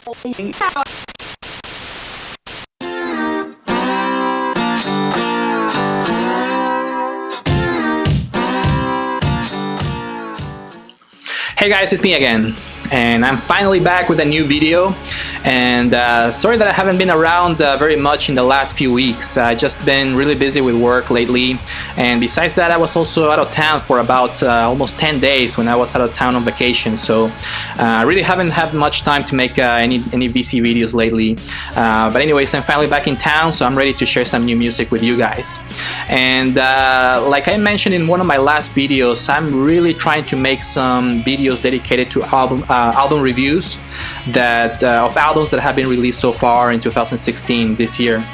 Hey guys, it's me again, and I'm finally back with a new video. And sorry that I haven't been around very much in the last few weeks. I've just been really busy with work lately, and besides that I was also out of town for about almost 10 days when I was out of town on vacation, so I really haven't had much time to make any VC videos lately. But anyways, I'm finally back in town, so I'm ready to share some new music with you guys. And like I mentioned in one of my last videos, I'm really trying to make some videos dedicated to album reviews of albums that have been released so far in 2016, this year.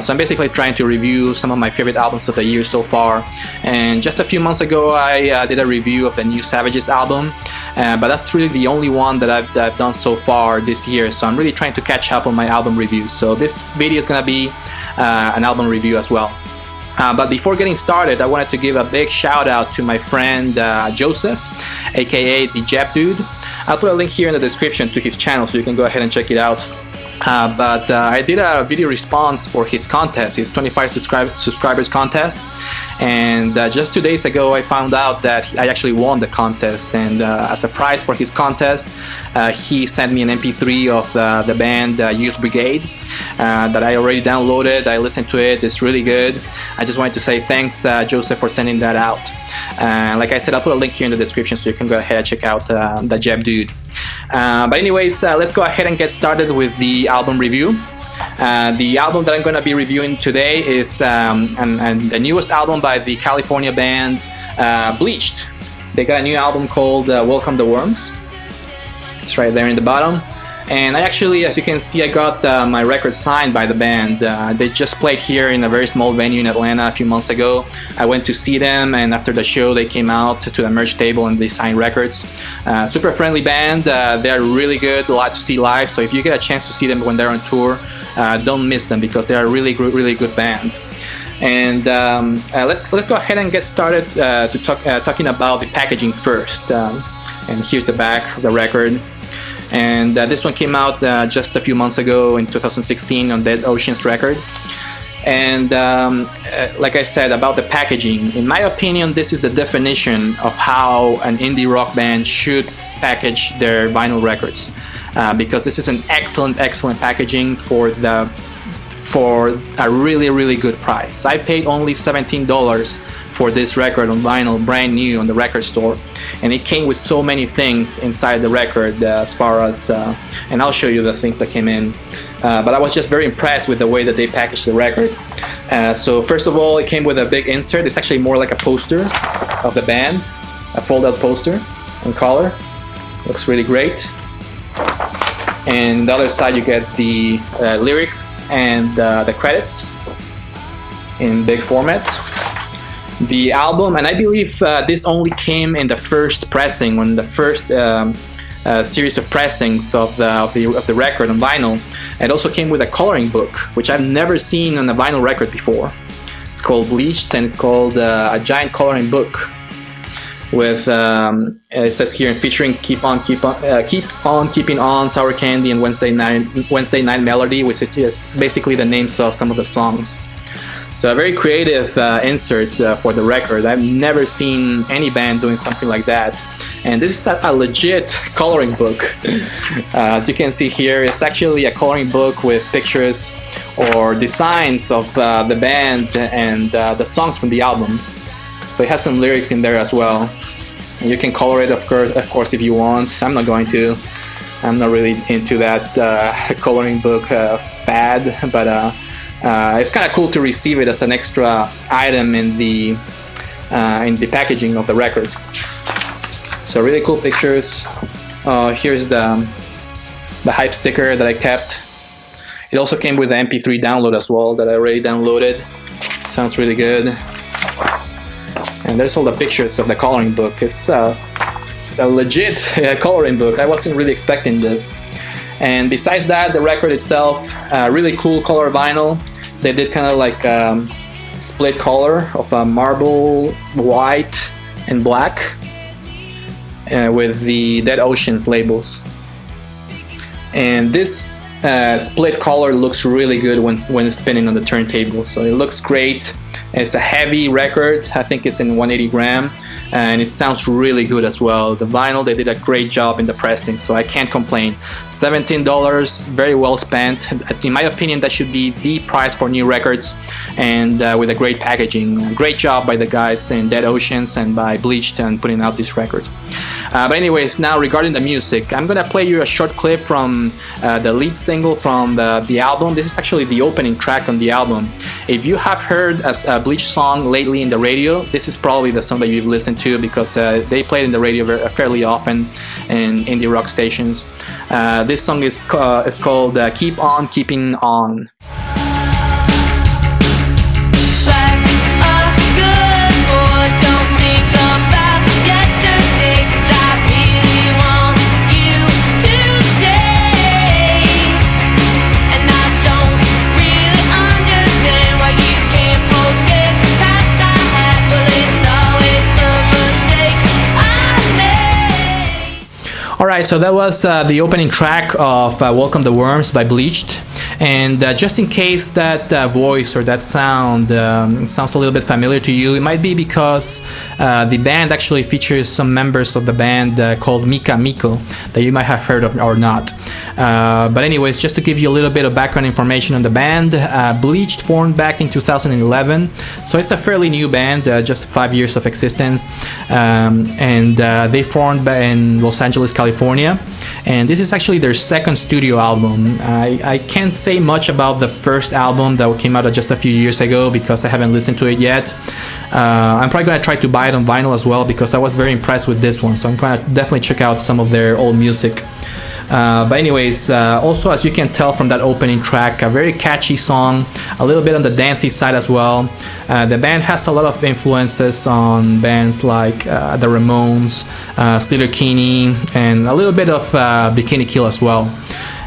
So I'm basically trying to review some of my favorite albums of the year so far. And just a few months ago I did a review of the new Savages album, but that's really the only one that I've done so far this year. So I'm really trying to catch up on my album reviews. So this video is gonna be an album review as well. But before getting started, I wanted to give a big shout out to my friend Joseph, aka the Jeb Dude. I'll put a link here in the description to his channel so you can go ahead and check it out. But I did a video response for his contest, his 25 subscribers contest, and just 2 days ago I found out that I actually won the contest. And as a prize for his contest, he sent me an MP3 of the band Youth Brigade that I already downloaded. I listened to it, it's really good. I just wanted to say thanks, Joseph, for sending that out. Like I said, I'll put a link here in the description so you can go ahead and check out the Jeb Dude. But anyways, let's go ahead and get started with the album review. The album that I'm going to be reviewing today is the newest album by the California band Bleached. They got a new album called Welcome the Worms. It's right there in the bottom. And I actually, as you can see, I got my record signed by the band. They just played here in a very small venue in Atlanta a few months ago. I went to see them, and after the show they came out to the merch table and they signed records. Super friendly band. They're really good, a lot to see live, so if you get a chance to see them when they're on tour, don't miss them because they're a really good band. And let's go ahead and get started talking about the packaging first. And here's the back of the record. And this one came out just a few months ago in 2016 on Dead Oceans record. And like I said about the packaging, in my opinion, this is the definition of how an indie rock band should package their vinyl records, because this is an excellent packaging for a really good price. I paid only $17 for this record on vinyl, brand new on the record store, and it came with so many things inside the record as far as and I'll show you the things that came in, but I was just very impressed with the way that they packaged the record. So first of all, it came with a big insert. It's actually more like a poster of the band, a fold-out poster in color. Looks really great. And on the other side you get the lyrics and the credits in big format. The album, and I believe this only came in the first pressing, when the first series of pressings of the record on vinyl. It also came with a coloring book, which I've never seen on a vinyl record before. It's called Bleached, and it's called a giant coloring book with it says here, featuring Keep On Keeping On, Sour Candy, and Wednesday Night Melody, which is just basically the names of some of the songs. So a very creative insert for the record. I've never seen any band doing something like that. And this is a legit coloring book. As you can see here, it's actually a coloring book with pictures or designs of the band and the songs from the album. So it has some lyrics in there as well. And you can color it, of course, if you want. I'm not going to. I'm not really into that coloring book fad, but it's kind of cool to receive it as an extra item in the packaging of the record. So really cool pictures. Here's the hype sticker that I kept. It also came with the MP3 download as well that I already downloaded. Sounds really good. And there's all the pictures of the coloring book. It's a legit coloring book. I wasn't really expecting this. And besides that, the record itself, really cool color vinyl. They did kind of like split color of a marble white and black with the Dead Oceans labels. and this split color looks really good when spinning on the turntable. So it looks great. It's a heavy record. I think it's in 180 gram, and it sounds really good as well. The vinyl, they did a great job in the pressing, so I can't complain. $17, very well spent. In my opinion, that should be the price for new records, and with a great packaging. Great job by the guys in Dead Oceans and by Bleached and putting out this record. But anyways, now regarding the music, I'm gonna play you a short clip from the lead single from the album. This is actually the opening track on the album. If you have heard a Bleach song lately in the radio, this is probably the song that you've listened to, because they play it in the radio fairly often in indie rock stations. This song is called Keep On Keeping On. Alright, so that was the opening track of Welcome the Worms by Bleached. And just in case that voice or that sound sounds a little bit familiar to you, it might be because the band actually features some members of the band called Mika Miko that you might have heard of or not. But anyways, just to give you a little bit of background information on the band, Bleached formed back in 2011, so it's a fairly new band, just 5 years of existence, and they formed in Los Angeles, California, and this is actually their second studio album. I can't say much about the first album that came out just a few years ago because I haven't listened to it yet. I'm probably going to try to buy it on vinyl as well because I was very impressed with this one, so I'm going to definitely check out some of their old music. But anyways, also as you can tell from that opening track, a very catchy song, a little bit on the dancey side as well. The band has a lot of influences on bands like the Ramones, Sleater Kinney, and a little bit of Bikini Kill as well.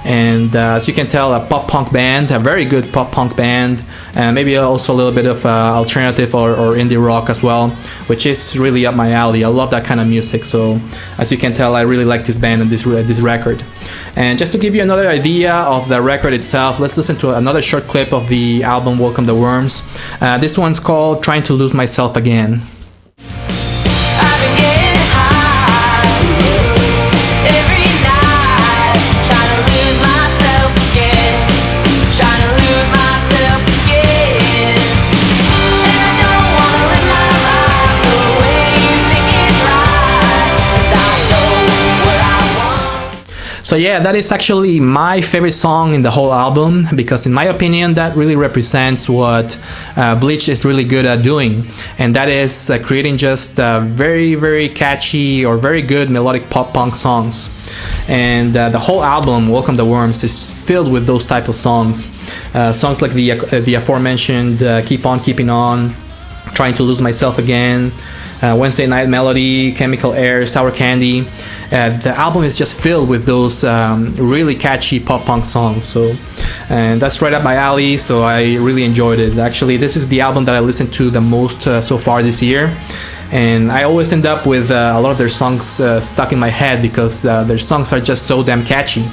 And as you can tell, a pop punk band, a very good pop punk band, and maybe also a little bit of alternative or indie rock as well, which is really up my alley. I love that kind of music, so as you can tell, I really like this band and this record. And just to give you another idea of the record itself, let's listen to another short clip of the album Welcome the Worms. This one's called Trying to Lose Myself Again. So yeah, that is actually my favorite song in the whole album, because in my opinion that really represents what Bleach is really good at doing, and that is creating just very, very catchy or very good melodic pop punk songs. And the whole album, Welcome the Worms, is filled with those type of songs. Songs like the aforementioned Keep On Keeping On, Trying to Lose Myself Again, Wednesday Night Melody, Chemical Air, Sour Candy. The album is just filled with those really catchy pop punk songs, and that's right up my alley, so I really enjoyed it. Actually, this is the album that I listened to the most so far this year, and I always end up with a lot of their songs stuck in my head because their songs are just so damn catchy.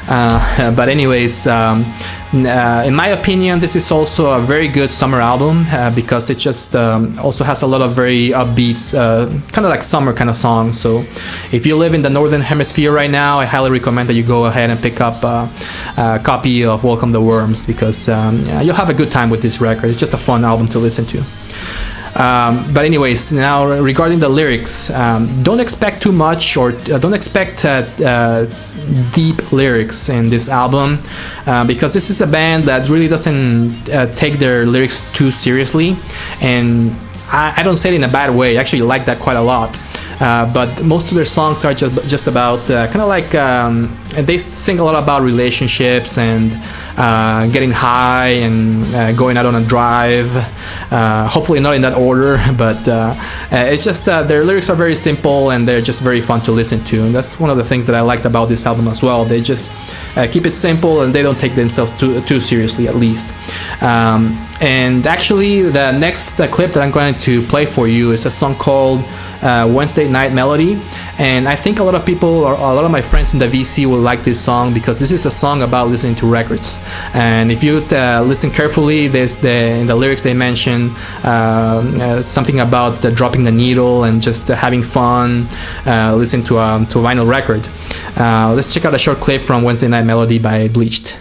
But anyways, in my opinion, this is also a very good summer album because it just also has a lot of very upbeats, kind of like summer kind of songs. So if you live in the northern hemisphere right now, I highly recommend that you go ahead and pick up a copy of Welcome the Worms, because you'll have a good time with this record. It's just a fun album to listen to. But anyways, now regarding the lyrics, don't expect too much, or don't expect deep lyrics in this album, because this is a band that really doesn't take their lyrics too seriously, and I don't say it in a bad way. I actually like that quite a lot. But most of their songs are just about kind of like they sing a lot about relationships and getting high and going out on a drive. Hopefully not in that order, but it's just their lyrics are very simple and they're just very fun to listen to, and that's one of the things that I liked about this album as well. They just keep it simple and they don't take themselves too seriously, at least. And actually, the next clip that I'm going to play for you is a song called Wednesday Night Melody. And I think a lot of people, or a lot of my friends in the VC, will like this song because this is a song about listening to records. And if you listen carefully, in the lyrics they mention something about dropping the needle and just having fun, listening to a vinyl record. Let's check out a short clip from Wednesday Night Melody by Bleached.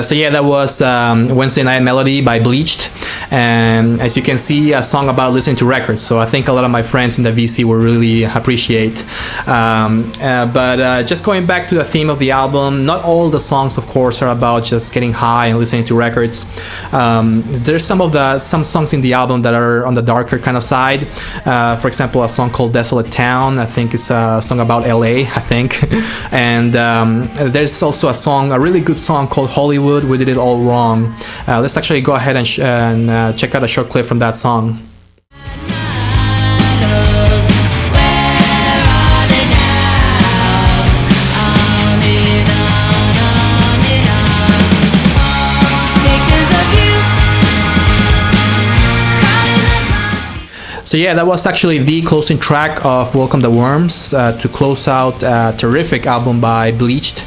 So yeah, that was Wednesday Night Melody by Bleached. And as you can see, a song about listening to records. So I think a lot of my friends in the VC will really appreciate. But just going back to the theme of the album, not all the songs, of course, are about just getting high and listening to records. There's some songs in the album that are on the darker kind of side. For example, a song called Desolate Town. I think it's a song about LA, I think. And there's also a really good song called Hollywood, We Did It All Wrong. Let's actually go ahead and check out a short clip from that song. So yeah, that was actually the closing track of Welcome the Worms to close out a terrific album by Bleached.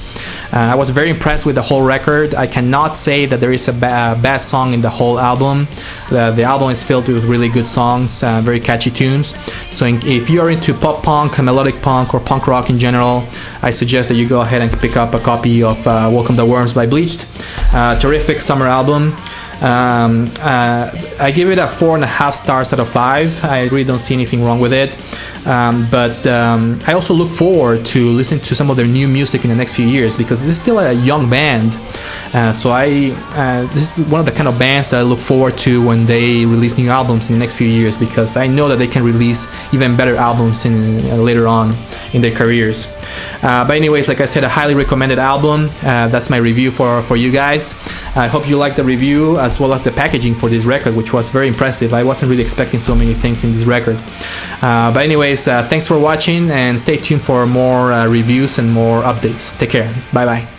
I was very impressed with the whole record. I cannot say that there is a bad song in the whole album. The album is filled with really good songs, very catchy tunes. So if you are into pop punk, melodic punk, or punk rock in general, I suggest that you go ahead and pick up a copy of Welcome the Worms by Bleached. Terrific summer album. I give it a 4.5 stars out of 5. I really don't see anything wrong with it. But I also look forward to listening to some of their new music in the next few years because this is still a young band. So this is one of the kind of bands that I look forward to when they release new albums in the next few years, because I know that they can release even better albums later on in their careers. But anyways, like I said, a highly recommended album. That's my review for you guys. I hope you liked the review as well as the packaging for this record, which was very impressive. I wasn't really expecting so many things in this record. But anyways, thanks for watching and stay tuned for more reviews and more updates. Take care. Bye bye.